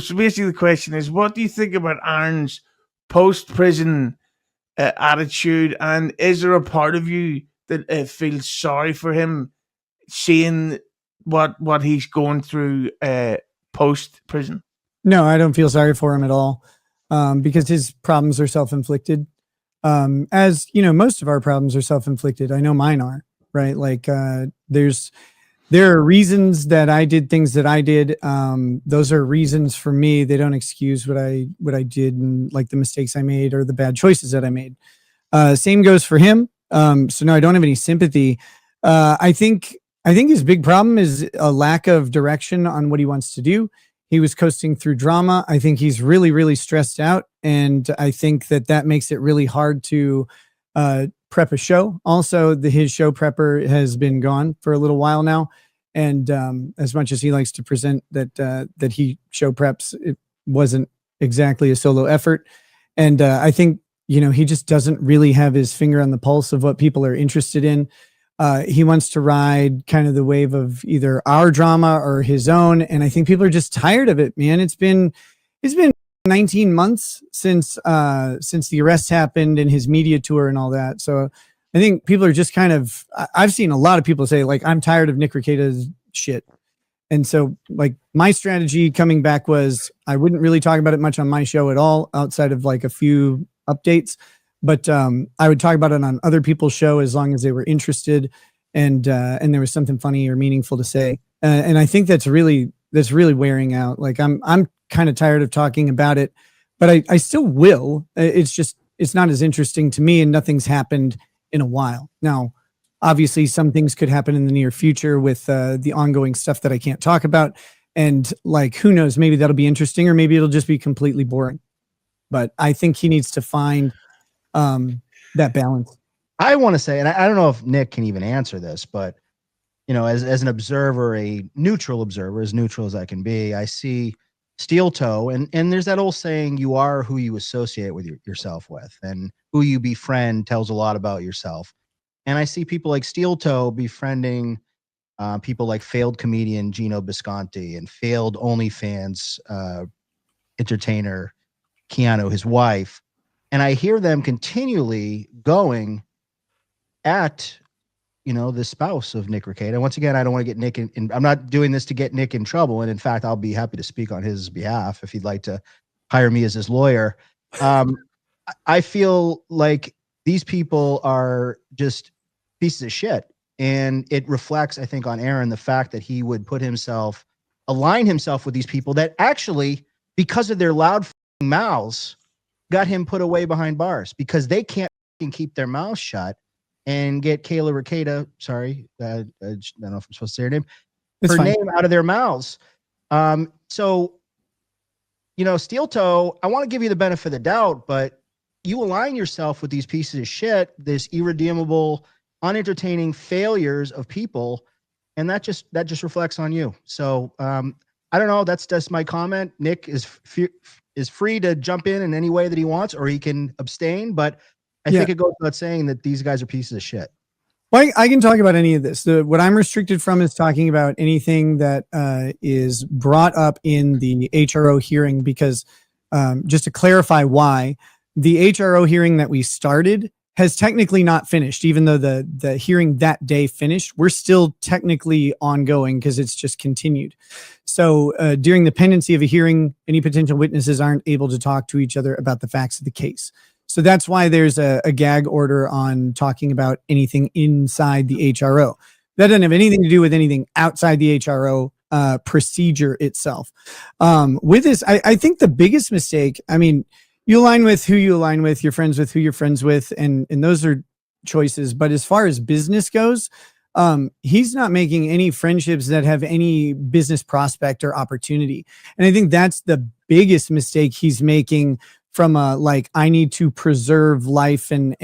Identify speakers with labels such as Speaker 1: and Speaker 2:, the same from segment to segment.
Speaker 1: So basically, the question is, what do you think about Aaron's post-prison attitude, and is there a part of you that feels sorry for him, seeing what he's going through post-prison?
Speaker 2: No, I don't feel sorry for him at all, because his problems are self-inflicted. As you know, most of our problems are self-inflicted. I know mine are, right? Like, there are reasons that I did things that I did. Those are reasons for me. They don't excuse what I did, and like the mistakes I made or the bad choices that I made. Same goes for him. So no, I don't have any sympathy. I think his big problem is a lack of direction on what he wants to do. He was coasting through drama. I think he's really, really stressed out, and I think that makes it really hard to prep a show. Also, his show prepper has been gone for a little while now, and as much as he likes to present that he show preps, it wasn't exactly a solo effort. And I think he just doesn't really have his finger on the pulse of what people are interested in. He wants to ride kind of the wave of either our drama or his own, and I think people are just tired of it, man. It's been 19 months since the arrest happened and his media tour and all that. So I think people are just kind of, I've seen a lot of people say, like, I'm tired of Nick Rekieta's shit. And so, like, my strategy coming back was I wouldn't really talk about it much on my show at all, outside of like a few updates. But I would talk about it on other people's show as long as they were interested, and there was something funny or meaningful to say. And I think that's really wearing out. Like, I'm kind of tired of talking about it, but I still will. It's not as interesting to me, and nothing's happened in a while. Now, obviously, some things could happen in the near future with the ongoing stuff that I can't talk about. And like, who knows, maybe that'll be interesting, or maybe it'll just be completely boring. But I think he needs to find that balance.
Speaker 3: I want to say, and I don't know if Nick can even answer this, but as an observer, a neutral observer, as neutral as I can be, I see Steel Toe, and there's that old saying, you are who you associate with yourself with, and who you befriend tells a lot about yourself. And I see people like Steel Toe befriending people like failed comedian Geno Bisconti and failed OnlyFans entertainer Keanu, his wife. And I hear them continually going at, the spouse of Nick Rekieta. Once again, I don't want to get Nick in. I'm not doing this to get Nick in trouble. And in fact, I'll be happy to speak on his behalf if he'd like to hire me as his lawyer. I feel like these people are just pieces of shit. And it reflects, I think, on Aaron, the fact that he would align himself with these people that actually, because of their loud mouths, got him put away behind bars, because they can't keep their mouths shut and get Kayla Rekieta, sorry, I don't know if I'm supposed to say her name, name out of their mouths. So, Steel Toe, I want to give you the benefit of the doubt, but you align yourself with these pieces of shit, this irredeemable, unentertaining failures of people, and that just reflects on you. So I don't know. That's just my comment. Nick is free to jump in any way that he wants, or he can abstain. But I think it goes without saying that these guys are pieces of shit.
Speaker 2: Well, I can talk about any of this. What I'm restricted from is talking about anything that is brought up in the HRO hearing, because just to clarify why, the HRO hearing that we started has technically not finished. Even though the hearing that day finished, we're still technically ongoing because it's just continued. So during the pendency of a hearing, any potential witnesses aren't able to talk to each other about the facts of the case. So that's why there's a gag order on talking about anything inside the HRO. That doesn't have anything to do with anything outside the HRO procedure itself. With this, I think the biggest mistake, I mean, you align with who you align with, you're friends with who you're friends with, and those are choices. But as far as business goes, he's not making any friendships that have any business prospect or opportunity. And I think that's the biggest mistake he's making, from like, I need to preserve life and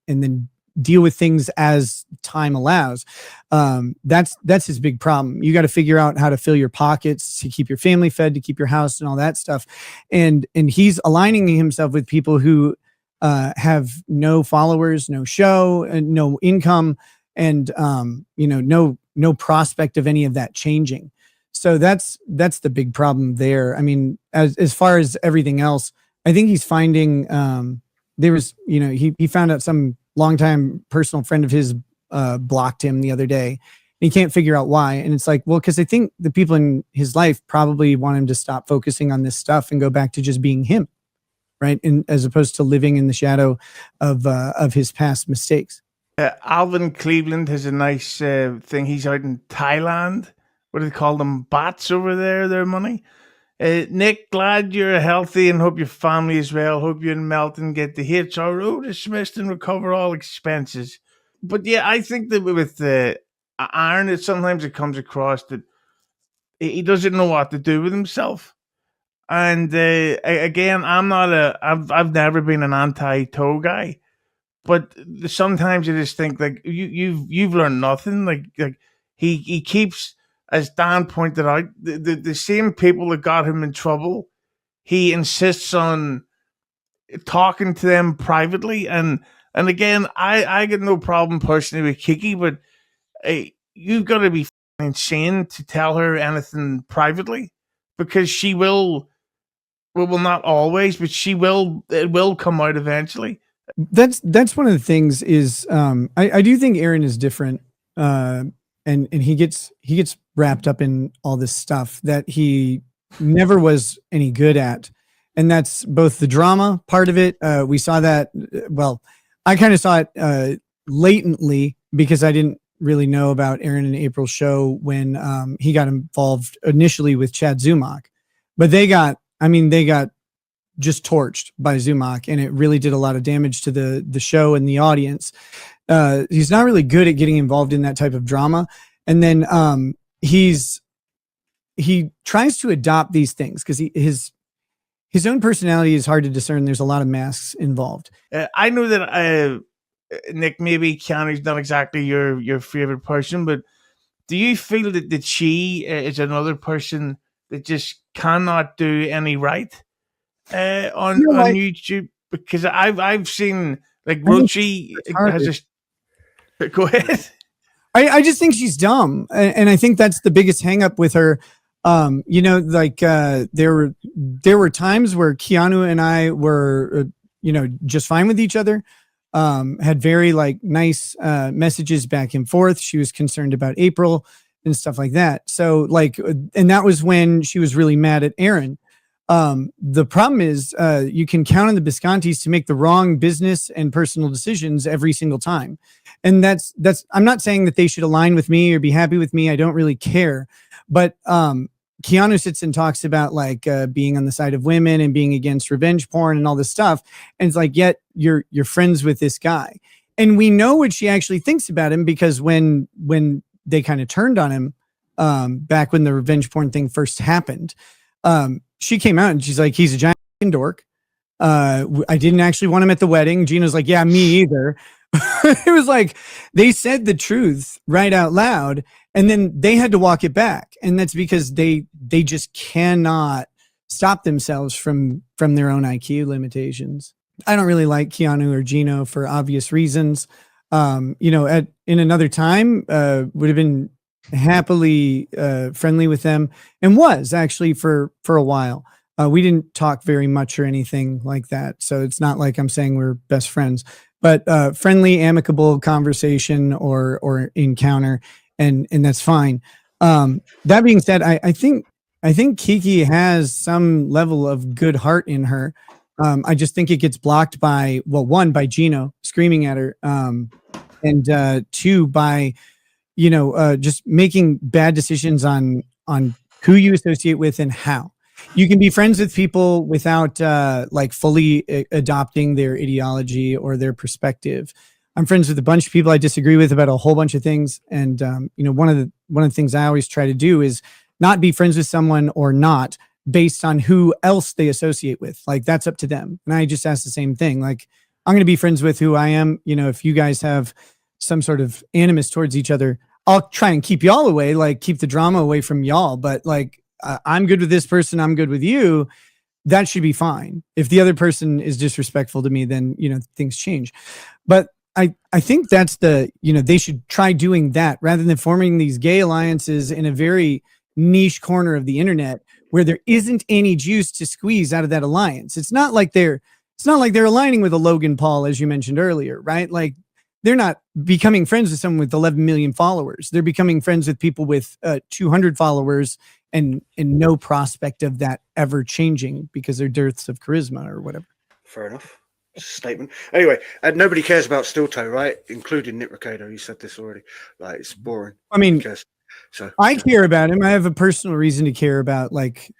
Speaker 2: then deal with things as time allows. That's his big problem. You got to figure out how to fill your pockets to keep your family fed, to keep your house and all that stuff. And he's aligning himself with people who have no followers, no show, and no income, and no prospect of any of that changing. So that's the big problem there. I mean, as far as everything else, I think he's finding there was, he found out some longtime personal friend of his blocked him the other day. And he can't figure out why. And it's like, well, because I think the people in his life probably want him to stop focusing on this stuff and go back to just being him, right? And as opposed to living in the shadow of his past mistakes.
Speaker 1: Alvin Cleveland has a nice thing. He's out in Thailand. What do they call them? Bats over there, their money. Nick, glad you're healthy and hope your family is well. Hope you and Melton get the HRO dismissed and recover all expenses. But yeah, I think that with Aaron, sometimes it comes across that he doesn't know what to do with himself. And again, I've never been an anti-toe guy. But sometimes you just think like you've learned nothing. Like he keeps, as Dan pointed out, the same people that got him in trouble. He insists on talking to them privately, and again, I get no problem personally with Kiki, but you've got to be insane to tell her anything privately, because she will. Well, not always, but she will. It will come out eventually.
Speaker 2: That's one of the things is I do think Aaron is different, and he gets wrapped up in all this stuff that he never was any good at, and that's both the drama part of it. We saw that. Well, I kind of saw it latently because I didn't really know about Aaron and April's show when he got involved initially with Chad Zumach, but they got just torched by Zumach, and it really did a lot of damage to the show and the audience. He's not really good at getting involved in that type of drama. And then he tries to adopt these things because his own personality is hard to discern. There's a lot of masks involved.
Speaker 1: I know that Nick, maybe Keanu's not exactly your favorite person, but do you feel that she is another person that just cannot do any right? On YouTube, because I've seen like Rochi has a go ahead.
Speaker 2: I just think she's dumb, and I think that's the biggest hang up with her. There were times where Keanu and I were just fine with each other, had very nice messages back and forth. She was concerned about April and stuff like that. So and that was when she was really mad at Aaron. The problem is you can count on the Biscontis to make the wrong business and personal decisions every single time. And that's I'm not saying that they should align with me or be happy with me. I don't really care. But Keanu sits and talks about being on the side of women and being against revenge porn and all this stuff. And it's yet you're friends with this guy. And we know what she actually thinks about him, because when they kind of turned on him back when the revenge porn thing first happened, she came out and she's like, he's a giant dork. I didn't actually want him at the wedding. Geno's like, yeah, me either. It was like they said the truth right out loud, and then they had to walk it back. And that's because they just cannot stop themselves from their own IQ limitations. I don't really like Keanu or Geno for obvious reasons. In another time, would have been happily friendly with them, and was actually for a while. We didn't talk very much or anything like that, so it's not like I'm saying we're best friends, but friendly, amicable conversation or encounter, and that's fine. That being said, I think Kiki has some level of good heart in her. I just think it gets blocked by, well, one, by Geno screaming at her, and two, by just making bad decisions on who you associate with and how. You can be friends with people without fully adopting their ideology or their perspective. I'm friends with a bunch of people I disagree with about a whole bunch of things, and one of the things I always try to do is not be friends with someone or not based on who else they associate with. That's up to them. And I just ask the same thing. I'm going to be friends with who I am. If you guys have some sort of animus towards each other, I'll try and keep y'all away, keep the drama away from y'all. But I'm good with this person, I'm good with you. That should be fine. If the other person is disrespectful to me, then, things change. But I think that's they should try doing that rather than forming these gay alliances in a very niche corner of the internet where there isn't any juice to squeeze out of that alliance. It's not like they're aligning with a Logan Paul, as you mentioned earlier, right? Like they're not becoming friends with someone with 11 million followers. They're becoming friends with people with 200 followers and no prospect of that ever changing because they're dearths of charisma or whatever.
Speaker 4: Fair enough. Statement. Anyway, nobody cares about Steel Toe, right? Including Nick Rekieta. You said this already. Like, it's boring.
Speaker 2: I mean,
Speaker 4: so
Speaker 2: I care about him. I have a personal reason to care about, like,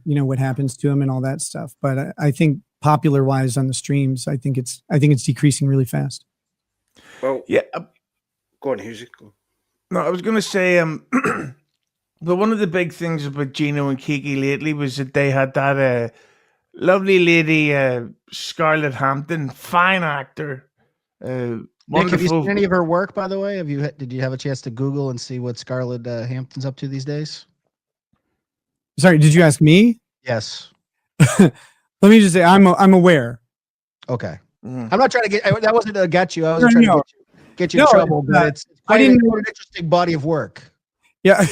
Speaker 2: what happens to him and all that stuff. But I think popular wise on the streams, I think it's decreasing really fast.
Speaker 4: Well,
Speaker 1: Yeah.
Speaker 4: Go on, Hughezy.
Speaker 1: No, I was going to say, but one of the big things about Geno and Kiki lately was that they had that lovely lady, Scarlett Hampton, fine actor.
Speaker 3: Nick, have you seen any of her work, by the way? Did you have a chance to Google and see what Scarlett Hampton's up to these days?
Speaker 2: Sorry, did you ask me?
Speaker 3: Yes.
Speaker 2: Let me just say I'm aware.
Speaker 3: Okay.
Speaker 1: Mm.
Speaker 3: I'm not trying to that wasn't to get you. I wasn't trying to get you in trouble, but it's quite an interesting body of work.
Speaker 2: Yeah.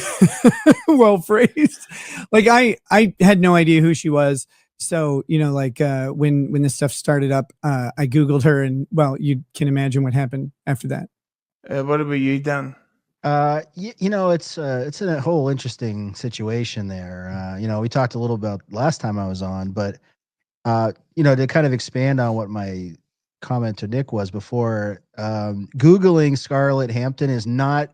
Speaker 2: Well phrased. Like I had no idea who she was. So, when this stuff started up, I Googled her and, well, you can imagine what happened after that.
Speaker 1: What about you, Dan?
Speaker 3: It's a whole interesting situation there. We talked a little about last time I was on, but, to kind of expand on what my comment to Nick was before, Googling Scarlett Hampton is not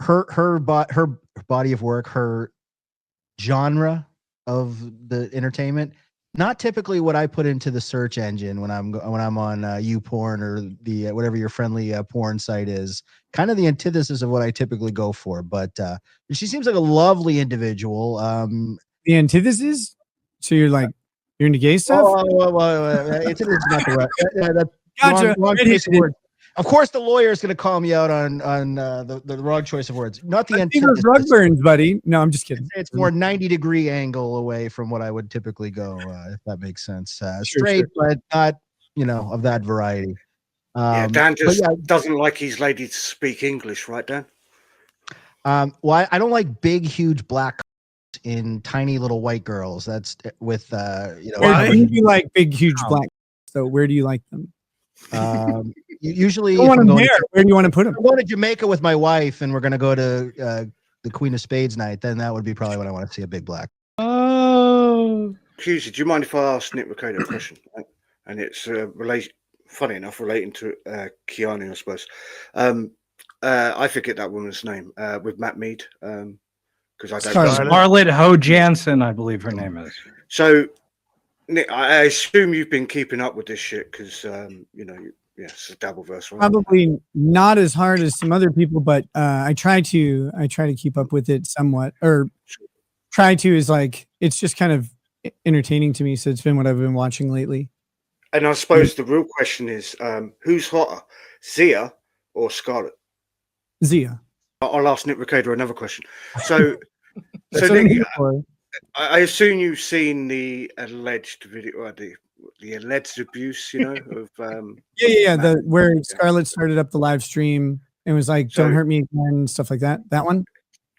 Speaker 3: her body of work, her genre of the entertainment, not typically what I put into the search engine when I'm on YouPorn or the whatever your friendly porn site is. Kind of the antithesis of what I typically go for. But she seems like a lovely individual.
Speaker 2: The antithesis? So you're into gay stuff?
Speaker 3: Antithesis is not the right. That's
Speaker 2: Gotcha.
Speaker 3: wrong choice of words. Of course, the lawyer is going to call me out on the wrong choice of words. Not the antithesis.
Speaker 2: Rug burns, buddy. No, I'm just kidding.
Speaker 3: It's more 90-degree angle away from what I would typically go, if that makes sense. Straight,
Speaker 2: sure.
Speaker 3: but not of that variety.
Speaker 4: Dan just doesn't like his lady to speak English, right, Dan?
Speaker 3: Well, I don't like big, huge black in tiny little white girls. That's with
Speaker 2: Where do you like big, huge black? So where do you like them?
Speaker 3: Usually,
Speaker 2: where do you want to put them?
Speaker 3: If I'm going to Jamaica with my wife, and we're going to go to the Queen of Spades night. Then that would be probably when I want to see a big black.
Speaker 2: Oh,
Speaker 4: Hughezy, do you mind if I ask Nick Rekieta a question? And it's funny enough, relating to Keanu, I suppose. I forget that woman's name with Matt Mead because I don't know.
Speaker 5: Scarlett Ho Jansen, I believe her name is.
Speaker 4: So, Nick, I assume you've been keeping up with this shit because it's a Dabbleverse, right?
Speaker 2: probably not as hard as some other people, but I try to keep up with it somewhat. Or try to is like it's just kind of entertaining to me. So it's been what I've been watching lately.
Speaker 4: And I suppose the real question is, who's hotter, Zia or Scarlett?
Speaker 2: Zia.
Speaker 4: I'll ask Nick Rekieta another question. So, Nick, I assume you've seen the alleged video, the alleged abuse, of
Speaker 2: yeah. Where Scarlett started up the live stream and was like, "Don't hurt me again," stuff like that. That one.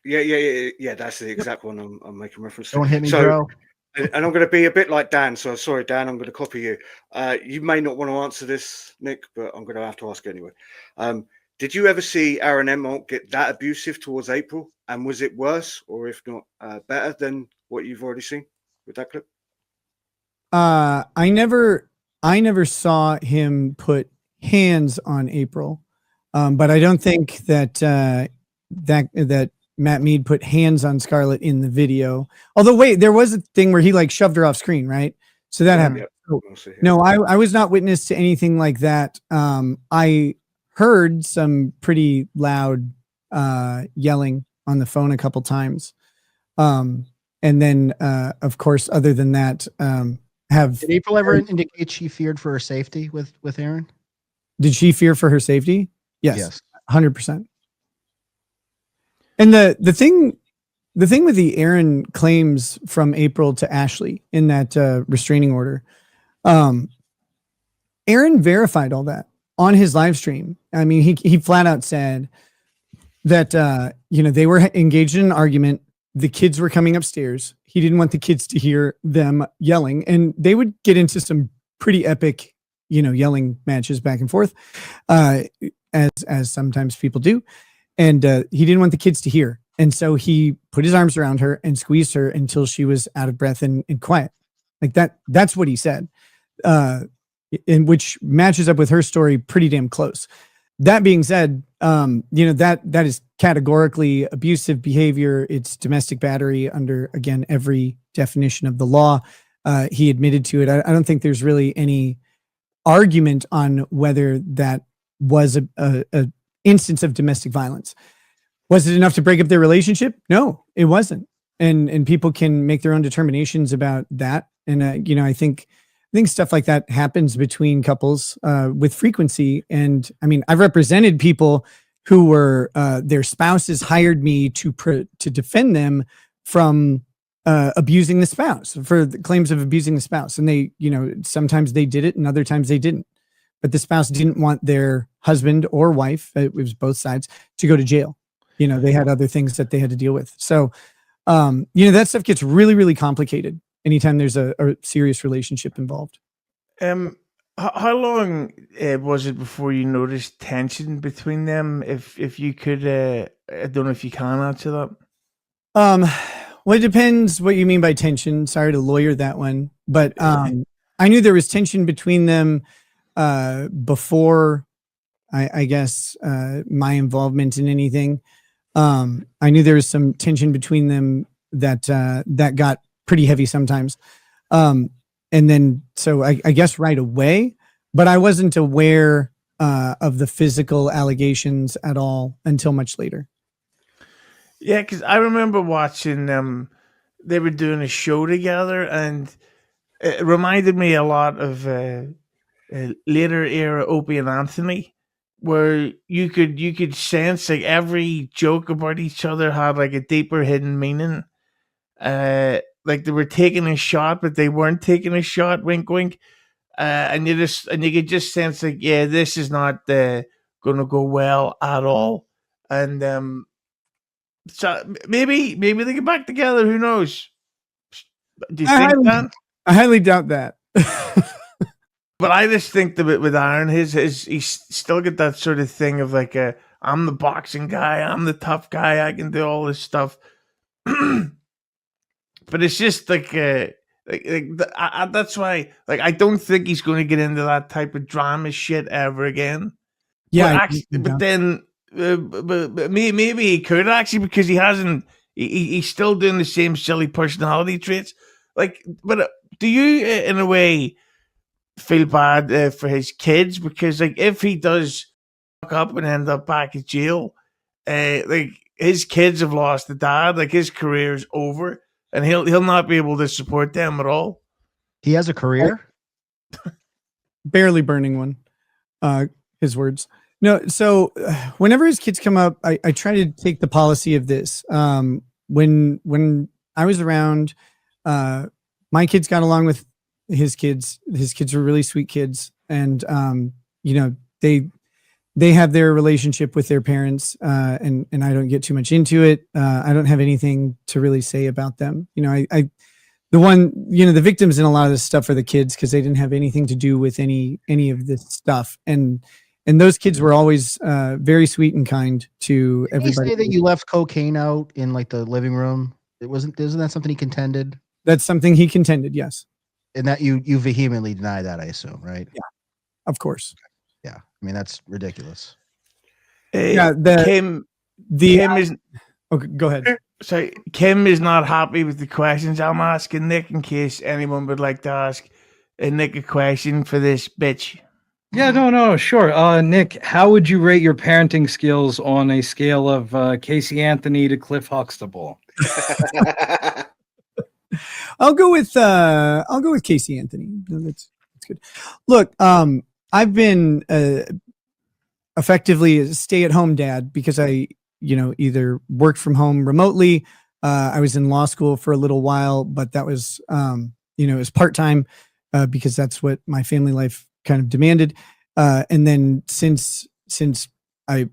Speaker 4: Yeah. That's the exact one I'm making reference to.
Speaker 3: Don't hit me, bro.
Speaker 4: And I'm going to be a bit like Dan. So sorry, Dan. I'm going to copy you. You may not want to answer this, Nick, but I'm going to have to ask anyway. Did you ever see Aaron Emmott get that abusive towards April? And was it worse, or if not better than what you've already seen with that clip?
Speaker 2: I never saw him put hands on April, but I don't think that Matt Mead put hands on Scarlett in the video. Although, wait, there was a thing where he shoved her off screen, right? So that happened.
Speaker 4: Yeah.
Speaker 2: No, I was not witness to anything like that. I heard some pretty loud yelling on the phone a couple times. And then, of course, other than that, did
Speaker 3: April ever indicate she feared for her safety with Aaron?
Speaker 2: Did she fear for her safety?
Speaker 3: Yes.
Speaker 2: 100%. And the thing with the Aaron claims from April to Ashley in that restraining order, Aaron verified all that on his live stream. I mean, he flat out said that they were engaged in an argument. the kids were coming upstairs. He didn't want the kids to hear them yelling, and they would get into some pretty epic, yelling matches back and forth, as sometimes people do. And he didn't want the kids to hear. And so he put his arms around her and squeezed her until she was out of breath and quiet. Like that's what he said, in which matches up with her story pretty damn close. That being said, that is categorically abusive behavior. It's domestic battery under, again, every definition of the law. He admitted to it. I don't think there's really any argument on whether that was a instance of domestic violence. Was it enough to break up their relationship? No, it wasn't. And people can make their own determinations about that. And I think stuff like that happens between couples with frequency. And I mean, I've represented people who were their spouses hired me to defend them from abusing the spouse, for the claims of abusing the spouse. And they, sometimes they did it and other times they didn't. But the spouse didn't want their husband or wife, it was both sides, to go to jail. They had other things that they had to deal with. So, that stuff gets really, really complicated anytime there's a serious relationship involved.
Speaker 1: How long was it before you noticed tension between them? If you could, I don't know if you can answer that.
Speaker 2: Well, it depends what you mean by tension. Sorry to lawyer that one, but I knew there was tension between them before, I guess, my involvement in anything. I knew there was some tension between them that got pretty heavy sometimes. And then, so I guess right away, but I wasn't aware of the physical allegations at all until much later.
Speaker 1: Yeah, because I remember watching them. They were doing a show together, and it reminded me a lot of later era Opie and Anthony, where you could sense like every joke about each other had like a deeper hidden meaning. Like they were taking a shot, but they weren't taking a shot. Wink, wink. And you could just sense like, yeah, this is not going to go well at all. And so maybe they get back together. Who knows? Do you think that?
Speaker 2: I highly doubt that.
Speaker 1: But I just think that with Aaron, he's still got that sort of thing of like, I'm the boxing guy, I'm the tough guy, I can do all this stuff. But it's just like that's why, like, I don't think he's going to get into that type of drama shit ever again.
Speaker 2: Yeah,
Speaker 1: but then maybe he could actually, because he hasn't. He's still doing the same silly personality traits. Like, but do you, in a way, feel bad for his kids? Because like, if he does fuck up and end up back at jail, like his kids have lost a dad. Like his career's over, and he'll not be able to support them at all.
Speaker 3: He has a career?
Speaker 2: Barely burning one. His words. No, so whenever his kids come up, I try to take the policy of this. When I was around, my kids got along with his kids. His kids were really sweet kids, and they have their relationship with their parents, and I don't get too much into it. I don't have anything to really say about them. The victims in a lot of this stuff are the kids, because they didn't have anything to do with any of this stuff. And those kids were always very sweet and kind to everybody.
Speaker 3: Did you say that you left cocaine out in like the living room? Isn't that something he contended?
Speaker 2: That's something he contended, yes.
Speaker 3: And that you vehemently deny that, I assume, right?
Speaker 2: Yeah, of course.
Speaker 3: Yeah, I mean that's ridiculous.
Speaker 1: Kim is.
Speaker 2: Okay, go ahead.
Speaker 1: So Kim is not happy with the questions I'm asking Nick, in case anyone would like to ask Nick a question for this bitch.
Speaker 5: Yeah, no, sure. Nick, how would you rate your parenting skills on a scale of Casey Anthony to Cliff Huxtable?
Speaker 2: I'll go with Casey Anthony. That's good. Look, I've been effectively a stay-at-home dad because I, either worked from home remotely. I was in law school for a little while, but that was, it was part-time because that's what my family life kind of demanded. And then since I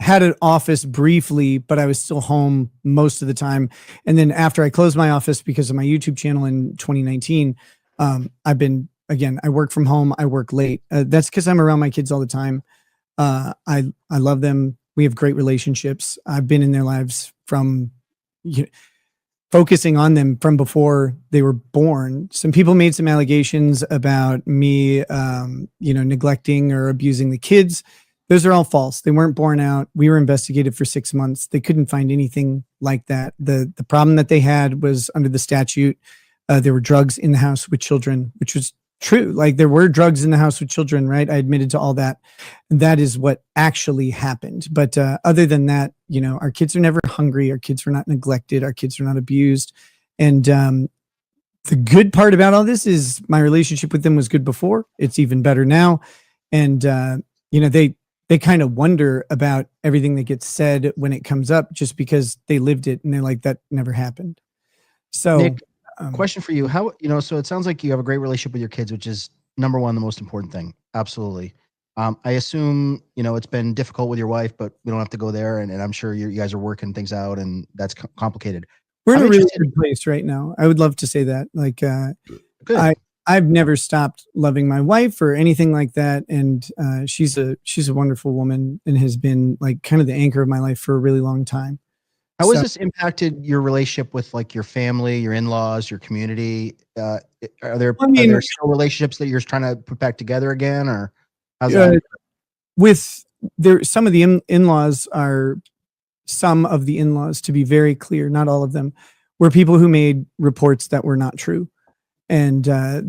Speaker 2: had an office briefly, but I was still home most of the time. And then after I closed my office because of my YouTube channel in 2019, I've been, again, I work from home. I work late. That's because I'm around my kids all the time. I love them. We have great relationships. I've been in their lives from focusing on them from before they were born. Some people made some allegations about me, neglecting or abusing the kids. Those are all false. They weren't born out. We were investigated for 6 months. They couldn't find anything like that. The problem that they had was under the statute. There were drugs in the house with children, which was true. Like there were drugs in the house with children, right? I admitted to all that. That is what actually happened. But other than that, our kids are never hungry. Our kids were not neglected. Our kids were not abused. And the good part about all this is my relationship with them was good before. It's even better now. And, they kind of wonder about everything that gets said when it comes up just because they lived it and they're like, that never happened. So
Speaker 3: Nick, question for you. How, so it sounds like you have a great relationship with your kids, which is number one, the most important thing. Absolutely. I assume, it's been difficult with your wife, but we don't have to go there. And I'm sure you guys are working things out and that's complicated.
Speaker 2: We're in a really good place right now. I would love to say that. Like,
Speaker 3: good.
Speaker 2: I've never stopped loving my wife or anything like that. And she's a wonderful woman and has been like kind of the anchor of my life for a really long time.
Speaker 3: How has this impacted your relationship with like your family, your in-laws, your community? Are there still relationships that you're trying to put back together again, or how's that?
Speaker 2: Some of the in-laws, to be very clear, not all of them, were people who made reports that were not true. And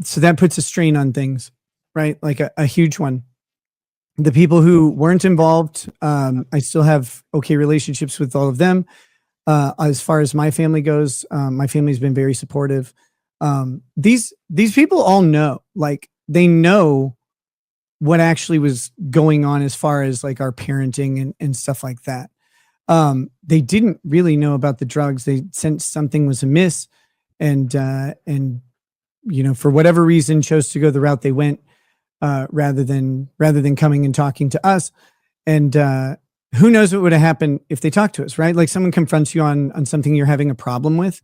Speaker 2: so that puts a strain on things, right? Like a huge one. The people who weren't involved, I still have okay relationships with all of them. As far as my family goes, my family's been very supportive. These people all know, like they know what actually was going on as far as like our parenting and stuff like that. They didn't really know about the drugs. They sensed something was amiss and for whatever reason chose to go the route they went, rather than coming and talking to us. And who knows what would have happened if they talked to us, right? Like someone confronts you on something you're having a problem with,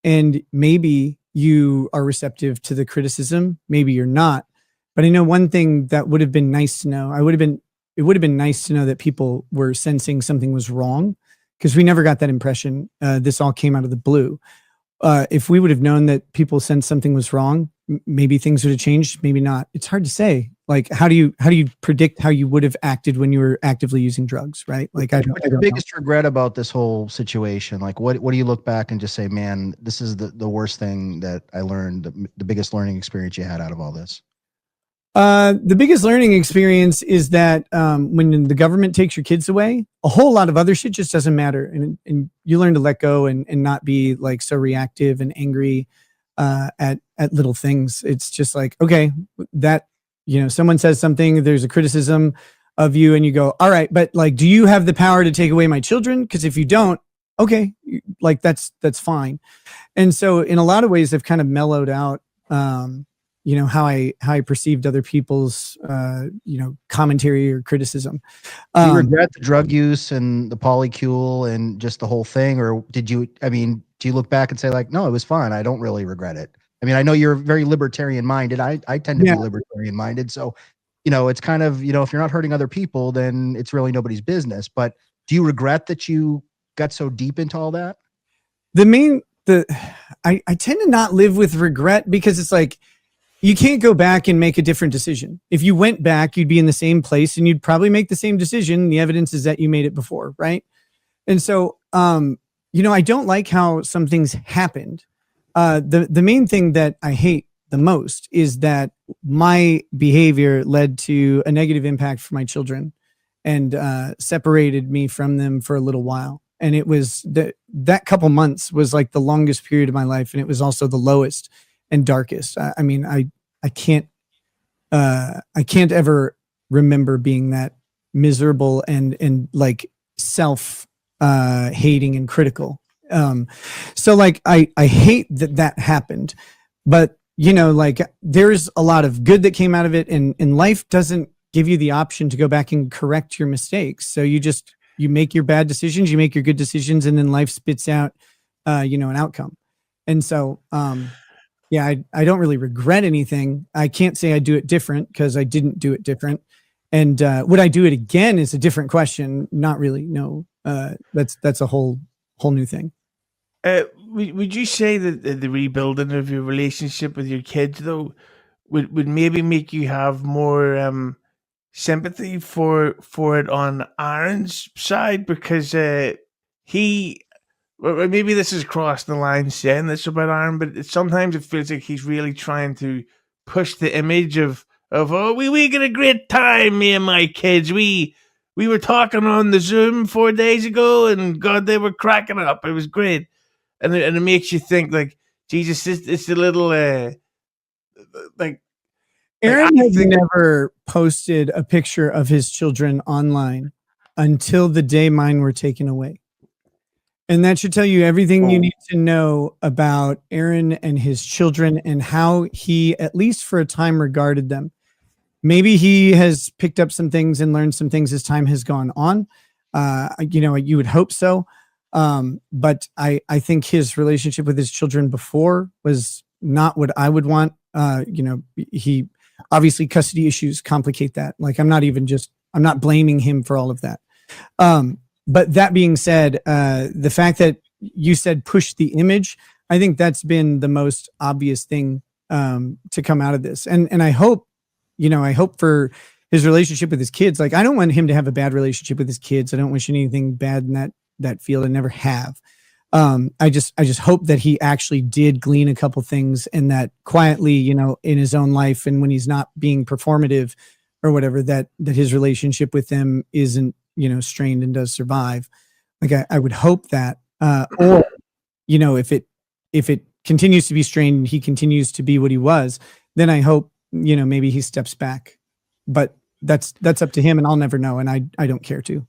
Speaker 2: and maybe you are receptive to the criticism, maybe you're not. But I know one thing that would have been nice to know. It would have been nice to know that people were sensing something was wrong, because we never got that impression. This all came out of the blue. If we would have known that people sensed something was wrong, maybe things would have changed, maybe not. It's hard to say. Like, how do you predict how you would have acted when you were actively using drugs, right? Like,
Speaker 3: what's your biggest regret about this whole situation? Like, what do you look back and just say, man, this is the worst thing that I learned, the biggest learning experience you had out of all this?
Speaker 2: The biggest learning experience is that when the government takes your kids away, a whole lot of other shit just doesn't matter, and you learn to let go and not be like so reactive and angry at little things. It's just like, okay, that someone says something, there's a criticism of you, and you go, all right, but like, do you have the power to take away my children? Because if you don't, okay, like that's fine. And so in a lot of ways, I've kind of mellowed out. How I perceived other people's, commentary or criticism.
Speaker 3: Do you regret the drug use and the polycule and just the whole thing? Or do you look back and say like, no, it was fine. I don't really regret it. I mean, I know you're very libertarian minded. I tend to be libertarian minded. So, it's kind of, if you're not hurting other people, then it's really nobody's business. But do you regret that you got so deep into all that?
Speaker 2: I tend to not live with regret, because it's like, you can't go back and make a different decision. If you went back, you'd be in the same place and you'd probably make the same decision. The evidence is that you made it before, right? And so, I don't like how some things happened. The main thing that I hate the most is that my behavior led to a negative impact for my children and separated me from them for a little while. And it was that couple months was like the longest period of my life, and it was also the lowest and darkest. I mean, I can't ever remember being that miserable and like self hating and critical. So like I hate that happened, but like there's a lot of good that came out of it, and life doesn't give you the option to go back and correct your mistakes. So you just you make your bad decisions, you make your good decisions, and then life spits out, an outcome. And so, yeah, I don't really regret anything. I can't say I do it different because I didn't do it different. And would I do it again is a different question. Not really. No, that's a whole new thing.
Speaker 1: Would you say that the rebuilding of your relationship with your kids, though, would maybe make you have more sympathy for it on Aaron's side? Because he, well, maybe this is crossing the line saying this about Aaron, but sometimes it feels like he's really trying to push the image of oh, we get a great time, me and my kids. We were talking on the Zoom 4 days ago, and God, they were cracking up. It was great, and it makes you think like, Jesus, it's a little like.
Speaker 2: Aaron has never posted a picture of his children online until the day mine were taken away. And that should tell you everything you need to know about Aaron and his children and how he, at least for a time, regarded them. Maybe he has picked up some things and learned some things as time has gone on. You would hope so. But I think his relationship with his children before was not what I would want. He obviously, custody issues complicate that. Like, I'm not blaming him for all of that. But that being said, the fact that you said push the image, I think that's been the most obvious thing to come out of this. And I hope, I hope for his relationship with his kids. Like, I don't want him to have a bad relationship with his kids. I don't wish anything bad in that field. I never have. I just hope that he actually did glean a couple things and that quietly, in his own life and when he's not being performative or whatever, that his relationship with them isn't, strained and does survive. Like, I would hope that, or, if it continues to be strained and he continues to be what he was, then I hope, maybe he steps back, but that's up to him and I'll never know. And I don't care to.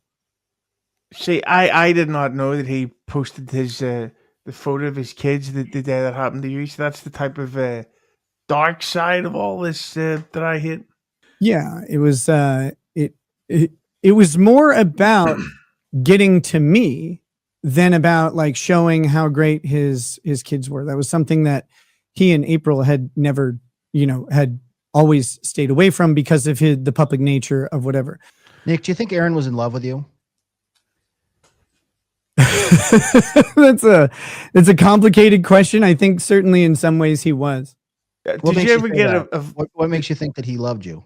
Speaker 1: See, I did not know that he posted his the photo of his kids the day that happened to you. So that's the type of dark side of all this that I hate.
Speaker 2: Yeah, it was it was more about getting to me than about like showing how great his kids were. That was something that he and April had never, had always stayed away from because of the public nature of whatever.
Speaker 3: Nick, do you think Aaron was in love with you?
Speaker 2: That's a complicated question. I think certainly in some ways he was.
Speaker 1: Did you ever get
Speaker 3: what makes you think that he loved you?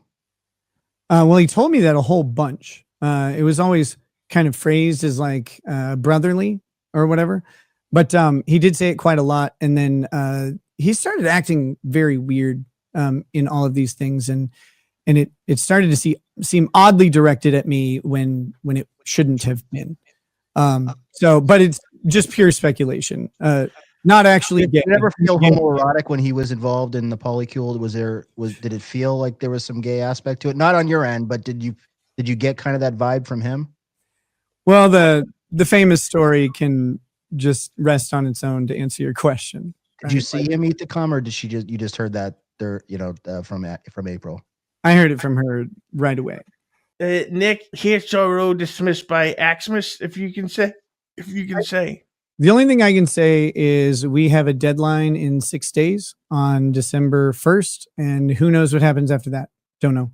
Speaker 2: Well, he told me that a whole bunch. It was always kind of phrased as like brotherly or whatever, but he did say it quite a lot. And then he started acting very weird in all of these things, and it started to seem oddly directed at me when it shouldn't have been. But it's just pure speculation. Not actually.
Speaker 3: Did you ever feel homoerotic when he was involved in the polycule? Did it feel like there was some gay aspect to it? Not on your end, but did you get kind of that vibe from him?
Speaker 2: Well, the famous story can just rest on its own to answer your question.
Speaker 3: Did you see him eat the cum, or you just heard that there, from April?
Speaker 2: I heard it from her right away.
Speaker 1: Nick, HRO dismissed by Xmas, if you can say.
Speaker 2: The only thing I can say is we have a deadline in 6 days on December 1st, and who knows what happens after that. Don't know.